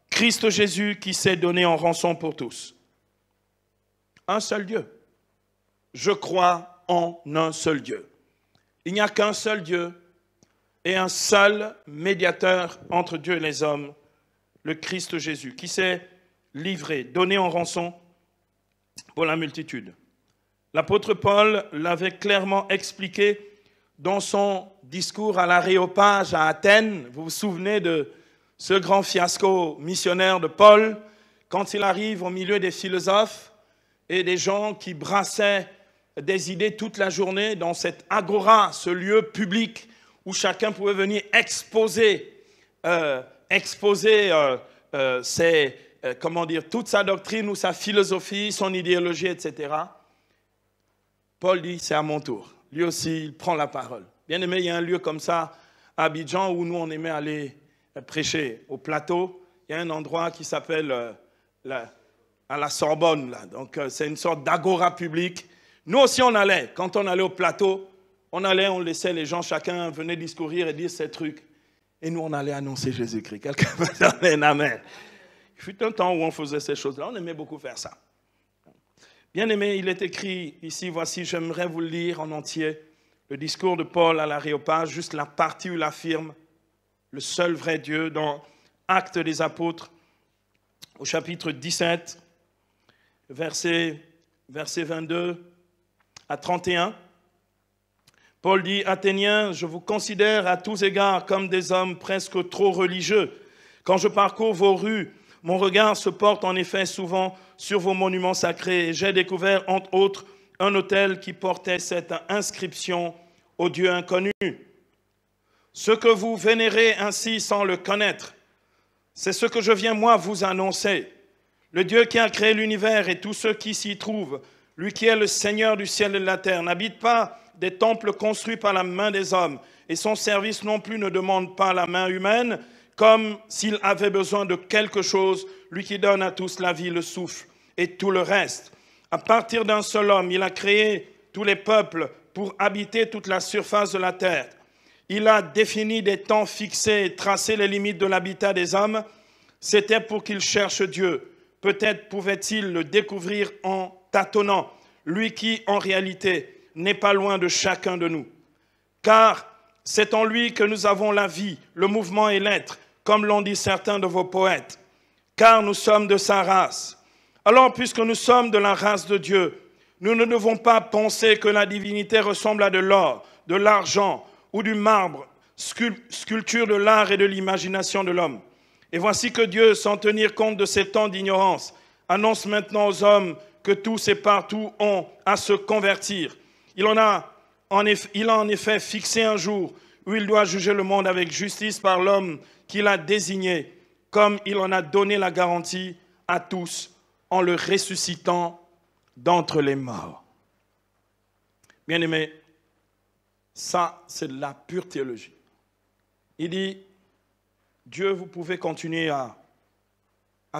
Christ Jésus, qui s'est donné en rançon pour tous. Un seul Dieu. Je crois en un seul Dieu. Il n'y a qu'un seul Dieu et un seul médiateur entre Dieu et les hommes, le Christ Jésus, qui s'est livré, donné en rançon pour la multitude. L'apôtre Paul l'avait clairement expliqué dans son discours à l'Aréopage à Athènes. Vous vous souvenez de ce grand fiasco missionnaire de Paul, quand il arrive au milieu des philosophes et des gens qui brassaient des idées toute la journée dans cette agora, ce lieu public où chacun pouvait venir exposer toute sa doctrine ou sa philosophie, son idéologie, etc. Paul dit, c'est à mon tour. Lui aussi, il prend la parole. Bien aimé, il y a un lieu comme ça à Abidjan où nous, on aimait aller prêcher au plateau. Il y a un endroit qui s'appelle à la Sorbonne. Là. Donc, c'est une sorte d'agora publique. Nous aussi, on allait. Quand on allait au plateau, on laissait les gens, chacun venait discourir et dire ces trucs. Et nous, on allait annoncer Jésus-Christ. Quelqu'un me donne un amen. Il fut un temps où on faisait ces choses-là. On aimait beaucoup faire ça. Bien aimé, il est écrit ici, voici, j'aimerais vous le lire en entier, le discours de Paul à l'Aréopage, juste la partie où il affirme le seul vrai Dieu dans Actes des Apôtres, au chapitre 17, verset 22 à 31. Paul dit, Athéniens, je vous considère à tous égards comme des hommes presque trop religieux. Quand je parcours vos rues, mon regard se porte en effet souvent sur vos monuments sacrés. Et j'ai découvert, entre autres, un autel qui portait cette inscription au Dieu inconnu. Ce que vous vénérez ainsi sans le connaître, c'est ce que je viens moi vous annoncer. Le Dieu qui a créé l'univers et tous ceux qui s'y trouvent, lui qui est le Seigneur du ciel et de la terre, n'habite pas des temples construits par la main des hommes, et son service non plus ne demande pas la main humaine, comme s'il avait besoin de quelque chose, lui qui donne à tous la vie, le souffle et tout le reste. À partir d'un seul homme, il a créé tous les peuples pour habiter toute la surface de la terre. Il a défini des temps fixés et tracé les limites de l'habitat des hommes. C'était pour qu'ils cherchent Dieu. Peut-être pouvait-il le découvrir en tâtonnant, lui qui, en réalité, n'est pas loin de chacun de nous. Car c'est en lui que nous avons la vie, le mouvement et l'être, comme l'ont dit certains de vos poètes. Car nous sommes de sa race. Alors, puisque nous sommes de la race de Dieu, nous ne devons pas penser que la divinité ressemble à de l'or, de l'argent ou du marbre, sculpture de l'art et de l'imagination de l'homme. Et voici que Dieu, sans tenir compte de ces temps d'ignorance, annonce maintenant aux hommes que tous et partout ont à se convertir. Il a en effet fixé un jour où il doit juger le monde avec justice par l'homme qu'il a désigné, comme il en a donné la garantie à tous en le ressuscitant d'entre les morts. Bien-aimés, ça, c'est de la pure théologie. Il dit, Dieu, vous pouvez continuer à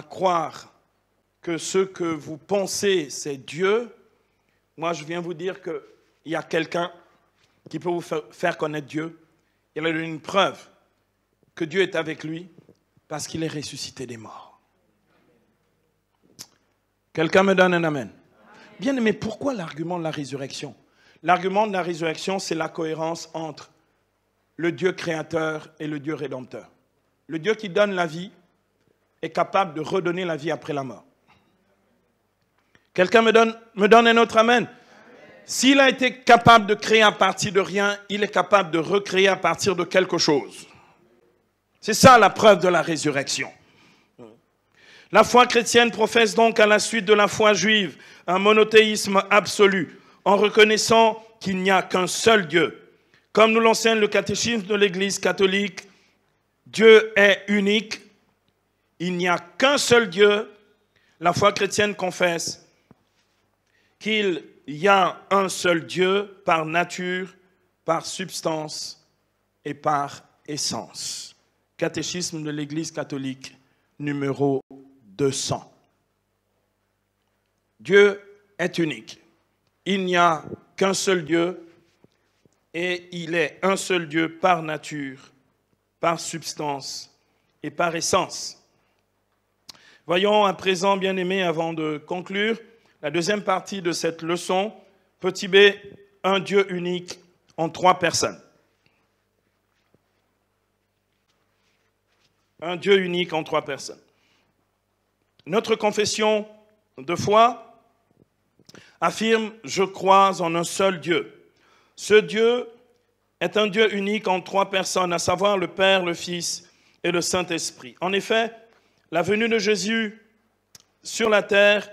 croire que ce que vous pensez, c'est Dieu. Moi, je viens vous dire qu'il y a quelqu'un qui peut vous faire connaître Dieu. Il a donné une preuve que Dieu est avec lui parce qu'il est ressuscité des morts. Quelqu'un me donne un amen. Bien aimé, pourquoi l'argument de la résurrection? L'argument de la résurrection, c'est la cohérence entre le Dieu créateur et le Dieu rédempteur. Le Dieu qui donne la vie est capable de redonner la vie après la mort. Quelqu'un me donne un autre amen. S'il a été capable de créer à partir de rien, il est capable de recréer à partir de quelque chose. C'est ça la preuve de la résurrection. La foi chrétienne professe donc à la suite de la foi juive un monothéisme absolu, en reconnaissant qu'il n'y a qu'un seul Dieu. Comme nous l'enseigne le catéchisme de l'Église catholique, Dieu est unique, il n'y a qu'un seul Dieu. La foi chrétienne confesse qu'il il y a un seul Dieu par nature, par substance et par essence. Catéchisme de l'Église catholique, numéro 200. Dieu est unique. Il n'y a qu'un seul Dieu et il est un seul Dieu par nature, par substance et par essence. Voyons à présent, bien-aimés, avant de conclure, la deuxième partie de cette leçon, petit b, un Dieu unique en 3 personnes. Un Dieu unique en 3 personnes. Notre confession de foi affirme « Je crois en un seul Dieu ». Ce Dieu est un Dieu unique en 3 personnes, à savoir le Père, le Fils et le Saint-Esprit. En effet, la venue de Jésus sur la terre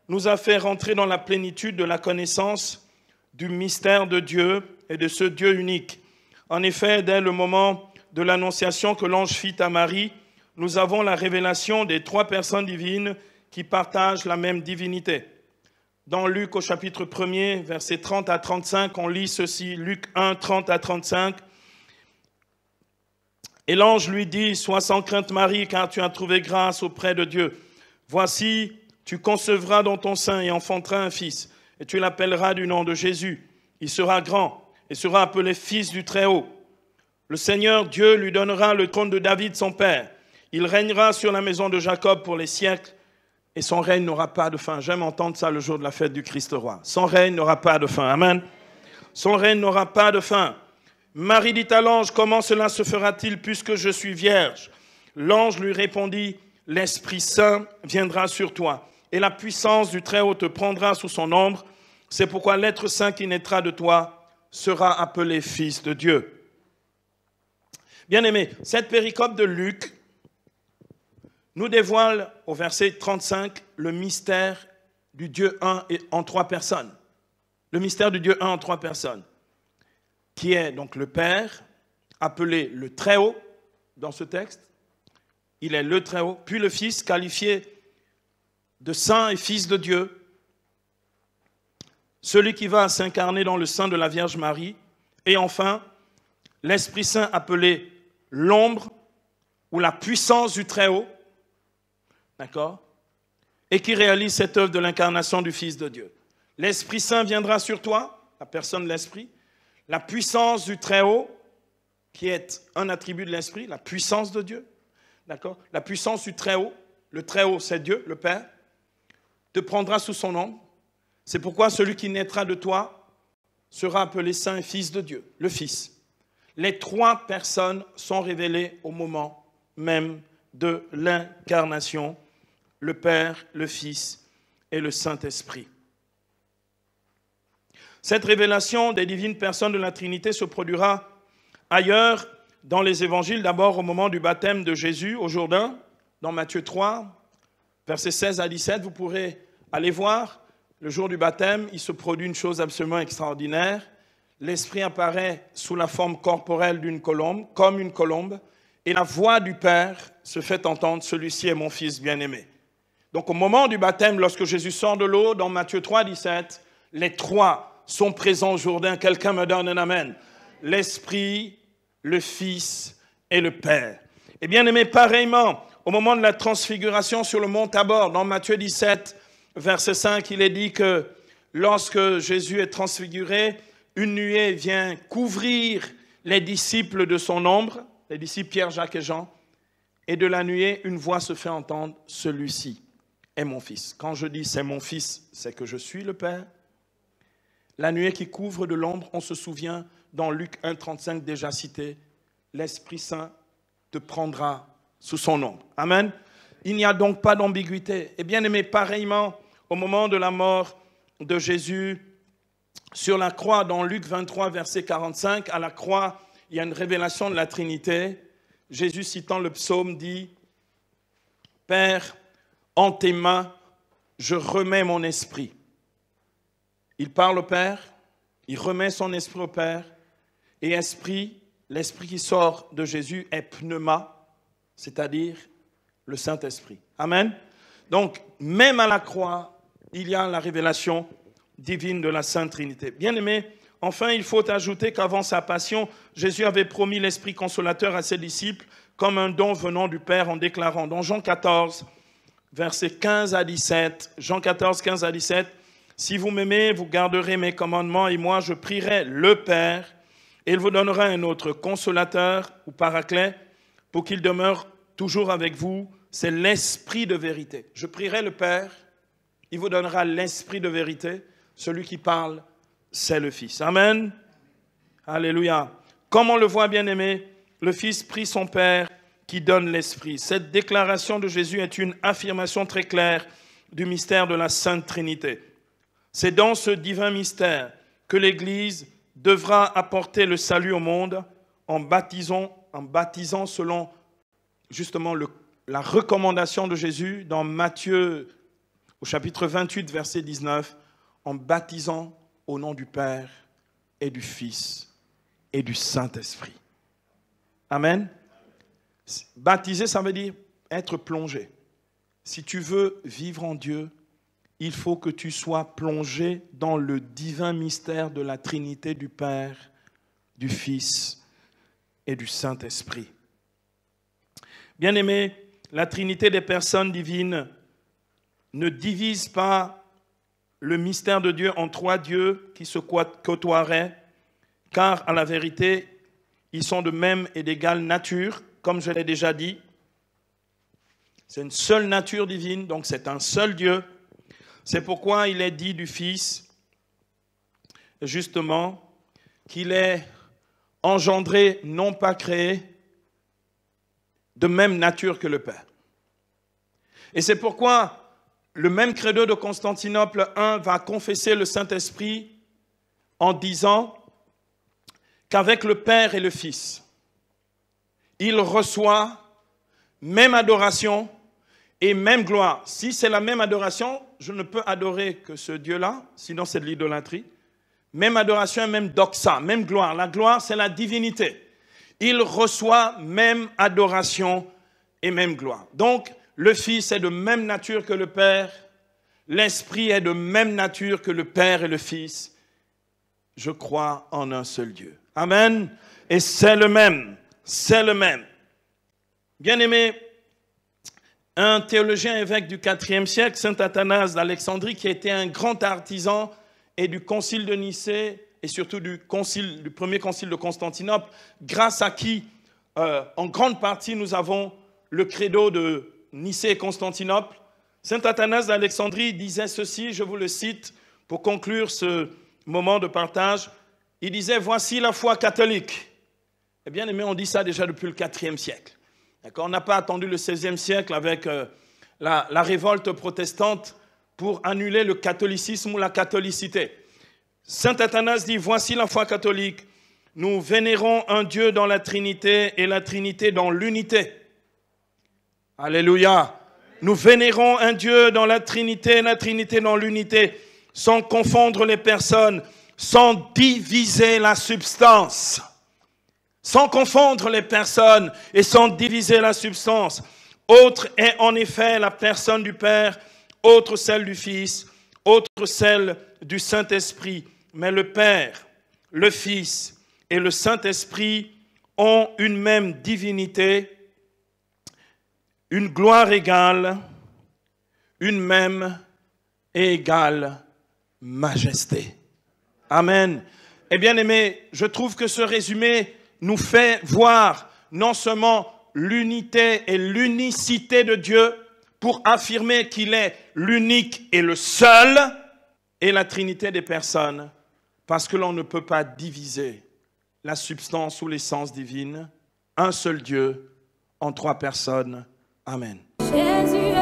nous a fait rentrer dans la plénitude de la connaissance du mystère de Dieu et de ce Dieu unique. En effet, dès le moment de l'annonciation que l'ange fit à Marie, nous avons la révélation des 3 personnes divines qui partagent la même divinité. Dans Luc au chapitre 1er, versets 30 à 35, on lit ceci, Luc 1, 30 à 35. Et l'ange lui dit, « Sois sans crainte Marie, car tu as trouvé grâce auprès de Dieu. Voici, tu concevras dans ton sein et enfanteras un fils, et tu l'appelleras du nom de Jésus. Il sera grand et sera appelé Fils du Très-Haut. Le Seigneur Dieu lui donnera le trône de David son père. Il régnera sur la maison de Jacob pour les siècles, et son règne n'aura pas de fin. » J'aime entendre ça le jour de la fête du Christ roi. Son règne n'aura pas de fin. Amen. Son règne n'aura pas de fin. Marie dit à l'ange, « Comment cela se fera-t-il puisque je suis vierge ?» L'ange lui répondit, « L'Esprit Saint viendra sur toi, et la puissance du Très-Haut te prendra sous son ombre. C'est pourquoi l'être saint qui naîtra de toi sera appelé Fils de Dieu. » Bien-aimés, cette péricope de Luc nous dévoile au verset 35 le mystère du Dieu un et en 3 personnes. Le mystère du Dieu un en 3 personnes, qui est donc le Père, appelé le Très-Haut dans ce texte. Il est le Très-Haut, puis le Fils, qualifié de Saint et Fils de Dieu, celui qui va s'incarner dans le sein de la Vierge Marie, et enfin, l'Esprit Saint appelé l'ombre ou la puissance du Très-Haut, d'accord, et qui réalise cette œuvre de l'incarnation du Fils de Dieu. L'Esprit Saint viendra sur toi, la personne de l'Esprit, la puissance du Très-Haut, qui est un attribut de l'Esprit, la puissance de Dieu, d'accord, la puissance du Très-Haut, le Très-Haut c'est Dieu, le Père, te prendra sous son ombre. C'est pourquoi celui qui naîtra de toi sera appelé Saint et Fils de Dieu, le Fils. Les 3 personnes sont révélées au moment même de l'incarnation, le Père, le Fils et le Saint-Esprit. Cette révélation des divines personnes de la Trinité se produira ailleurs dans les évangiles, d'abord au moment du baptême de Jésus au Jourdain, dans Matthieu 3, versets 16 à 17, vous pourrez aller voir. Le jour du baptême, il se produit une chose absolument extraordinaire. L'Esprit apparaît sous la forme corporelle d'une colombe, comme une colombe, et la voix du Père se fait entendre, « Celui-ci est mon Fils bien-aimé ». Donc au moment du baptême, lorsque Jésus sort de l'eau, dans Matthieu 3, 17, les 3 sont présents au Jourdain. Quelqu'un me donne un amen. L'Esprit, le Fils et le Père. Et bien aimé, pareillement, au moment de la transfiguration sur le mont Tabor, dans Matthieu 17, verset 5, il est dit que lorsque Jésus est transfiguré, une nuée vient couvrir les disciples de son ombre, les disciples Pierre, Jacques et Jean, et de la nuée, une voix se fait entendre, « Celui-ci est mon Fils ». Quand je dis « c'est mon Fils », c'est que je suis le Père. La nuée qui couvre de l'ombre, on se souvient dans Luc 1, 35 déjà cité, l'Esprit Saint te prendra sous son ombre. Amen. Il n'y a donc pas d'ambiguïté. Et bien aimé, pareillement, au moment de la mort de Jésus sur la croix, dans Luc 23, verset 45, à la croix, il y a une révélation de la Trinité. Jésus, citant le psaume, dit « Père, en tes mains, je remets mon esprit. » Il parle au Père, il remet son esprit au Père, et esprit, l'esprit qui sort de Jésus est pneuma, c'est-à-dire le Saint-Esprit. Amen. Donc, même à la croix, il y a la révélation divine de la Sainte Trinité. Bien-aimés, enfin, il faut ajouter qu'avant sa passion, Jésus avait promis l'Esprit consolateur à ses disciples comme un don venant du Père en déclarant dans Jean 14, versets 15 à 17, Jean 14, 15 à 17, « Si vous m'aimez, vous garderez mes commandements et moi je prierai le Père et il vous donnera un autre consolateur ou paraclet pour qu'il demeure toujours avec vous. C'est l'Esprit de vérité. Je prierai le Père, il vous donnera l'Esprit de vérité. Celui qui parle, c'est le Fils. » Amen. Alléluia. Comme on le voit, bien-aimé, le Fils prie son Père qui donne l'Esprit. Cette déclaration de Jésus est une affirmation très claire du mystère de la Sainte Trinité. C'est dans ce divin mystère que l'Église devra apporter le salut au monde en baptisant selon justement la recommandation de Jésus dans Matthieu au chapitre 28, verset 19, en baptisant au nom du Père et du Fils et du Saint-Esprit. Amen. Baptiser, ça veut dire être plongé. Si tu veux vivre en Dieu, il faut que tu sois plongé dans le divin mystère de la Trinité du Père, du Fils et du Saint-Esprit. Bien-aimés, la Trinité des personnes divines ne divise pas le mystère de Dieu en trois dieux qui se côtoieraient, car à la vérité, ils sont de même et d'égale nature, comme je l'ai déjà dit. C'est une seule nature divine, donc c'est un seul Dieu. C'est pourquoi il est dit du Fils, justement, qu'il est engendré, non pas créé, de même nature que le Père. Et c'est pourquoi le même credo de Constantinople I va confesser le Saint-Esprit en disant qu'avec le Père et le Fils, il reçoit même adoration et même gloire. Si c'est la même adoration, je ne peux adorer que ce Dieu-là, sinon c'est de l'idolâtrie. Même adoration et même doxa, même gloire. La gloire, c'est la divinité. Il reçoit même adoration et même gloire. Donc, le Fils est de même nature que le Père. L'Esprit est de même nature que le Père et le Fils. Je crois en un seul Dieu. Amen. Et c'est le même. C'est le même. Bien-aimés, un théologien évêque du IVe siècle, saint Athanase d'Alexandrie, qui était un grand artisan et du concile de Nicée et surtout du premier concile de Constantinople, grâce à qui, en grande partie, nous avons le credo de Nicée et Constantinople. Saint Athanase d'Alexandrie disait ceci, je vous le cite pour conclure ce moment de partage. Il disait, voici la foi catholique. Eh bien aimé, on dit ça déjà depuis le IVe siècle. On n'a pas attendu le XVIe siècle avec la révolte protestante pour annuler le catholicisme ou la catholicité. Saint Athanase dit, voici la foi catholique. Nous vénérons un Dieu dans la Trinité et la Trinité dans l'unité. Alléluia. Nous vénérons un Dieu dans la Trinité et la Trinité dans l'unité, sans confondre les personnes, sans diviser la substance. Sans confondre les personnes et sans diviser la substance. Autre est en effet la personne du Père, autre celle du Fils, autre celle du Saint-Esprit. Mais le Père, le Fils et le Saint-Esprit ont une même divinité, une gloire égale, une même et égale majesté. Amen. Et bien aimé, je trouve que ce résumé nous fait voir non seulement l'unité et l'unicité de Dieu pour affirmer qu'il est l'unique et le seul, et la Trinité des personnes, parce que l'on ne peut pas diviser la substance ou l'essence divine, un seul Dieu en trois personnes. Amen. Jésus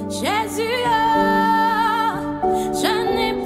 Jésus, je n'ai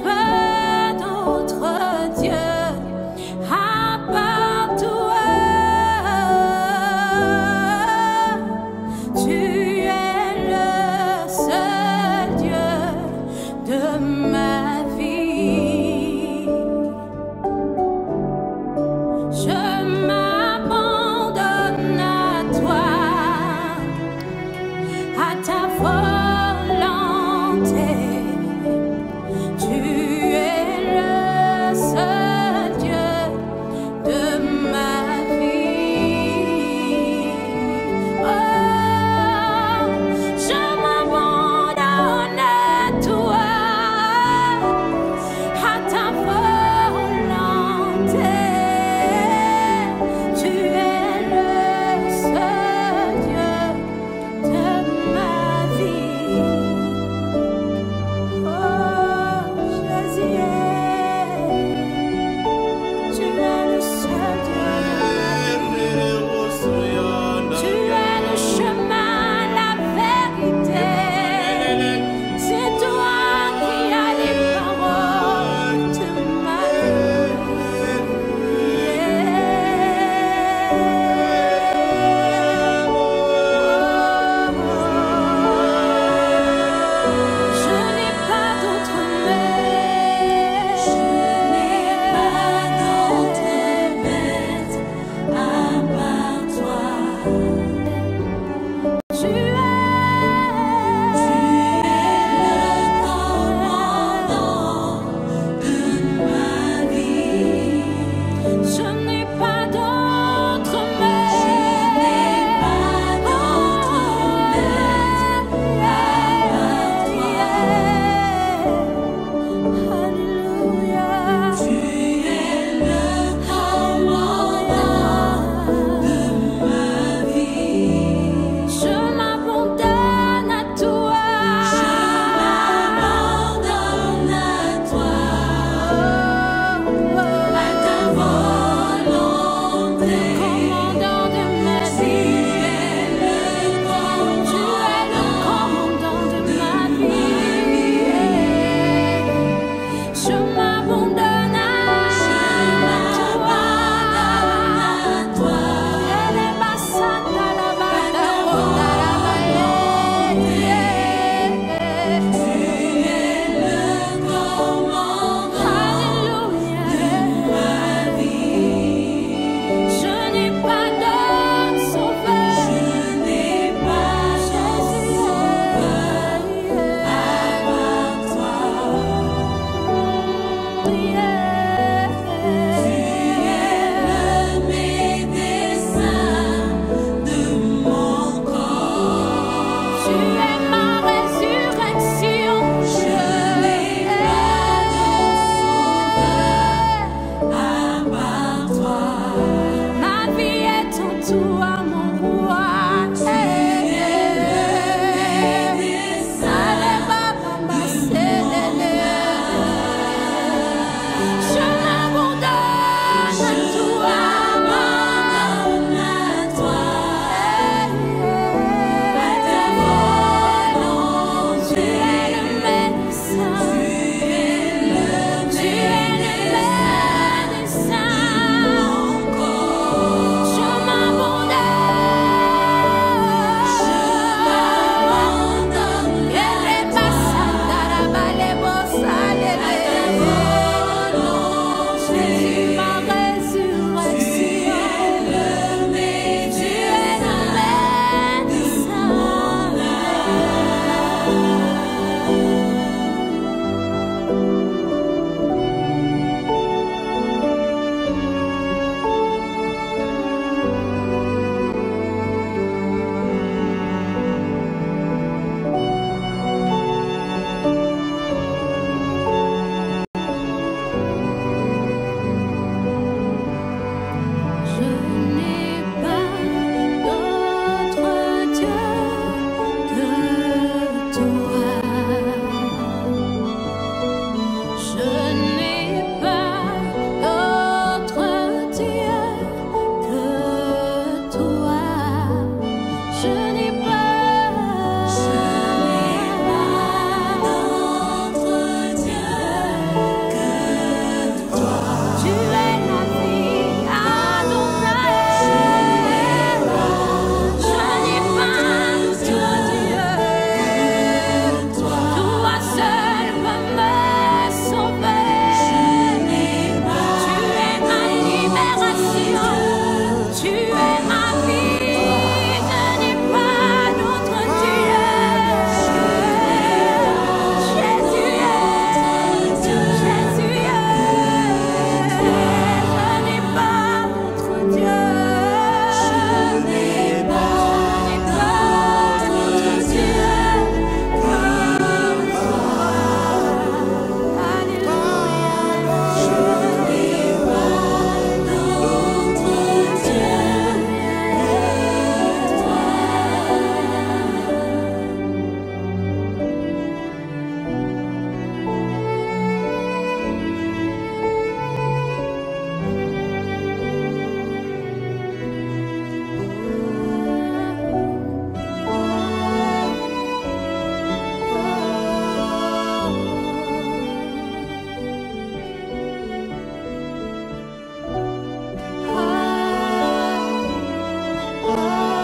Oh